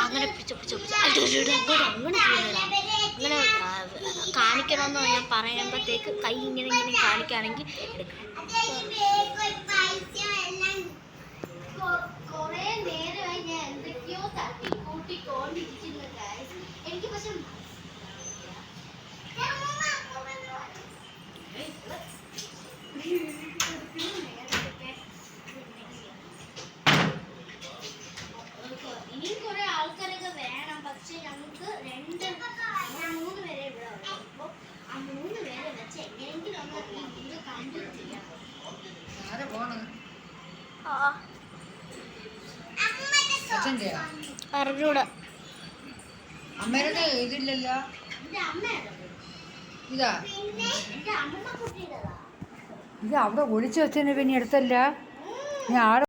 അങ്ങനെ അങ്ങനെ അങ്ങനെ കാണിക്കണമെന്ന് ഞാൻ പറയുമ്പോഴത്തേക്ക് കൈ ഇങ്ങനെ ഇങ്ങനെ കാണിക്കുകയാണെങ്കിൽ എടുക്കണം. കുറേ നേരമായി ഞാൻ എന്തൊക്കെയോ തട്ടി കൂട്ടിക്കൊണ്ടിരിക്കുന്നു ഗൈസ്. എനിക്ക് പക്ഷെ ഇനിയും കുറെ ആൾക്കാരൊക്കെ വേണം. പക്ഷെ ഞങ്ങൾക്ക് 3 പേരെ ഇവിടെ ഉള്ളൂ. അപ്പോൾ ആ 3 പേരെ വെച്ച് എങ്ങനെയെങ്കിലും ഒന്ന് ഈ വീഡിയോ കംപ്ലീറ്റ് ചെയ്യാം. അറിഞ്ഞൂടെ അമ്മയുടെ ഇതില്ലല്ലോ. എന്റെ അമ്മയാണ് ഇതാ എന്റെ അമ്മ കുട്ടിയുടേതാ. ഇത് അവിടെ ഒളിച്ചു വെച്ചതിന് പിന്നെ എടുത്തല്ല ഞാൻ ആടെ